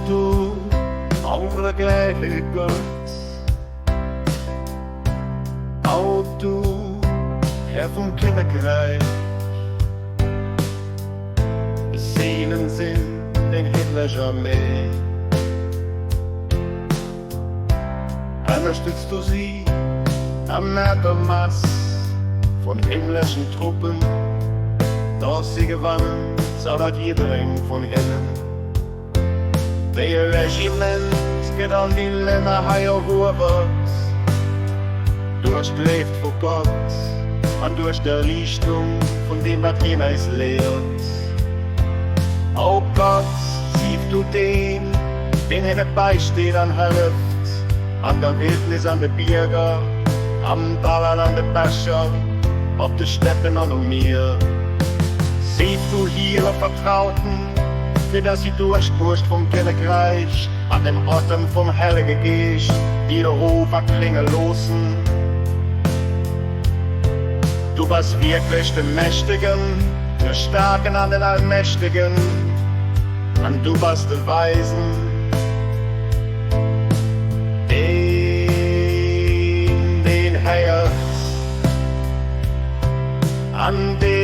du onvergelijkelijk bent. Auch du, Herr vom Kinderkreis, Seelen sind den himmlischen Armee. Unterstützt du sie am Merkermaß von himmlischen Truppen, doch sie gewannen, zaudert jedem von ihnen. Der Regiment geht an die Länder heier vorwärts, durchstreift vor Gott und durch der Richtung, von dem was jener ist lehrt. Oh Gott, siehst du den er nicht beisteht an der Luft, an der Wildnis, an der Bürger, am Ballern, an der Becher, auf der Steppen an und mir. Siehst du hier Vertrauten, für das sie durchpusht vom Königreich, an dem Atem vom Heiligen Geist, die der Rufer klingen losen. Du bist wirklich der Mächtigen, der Starken an den Allmächtigen, und du bist der Weisen, den Herz, an den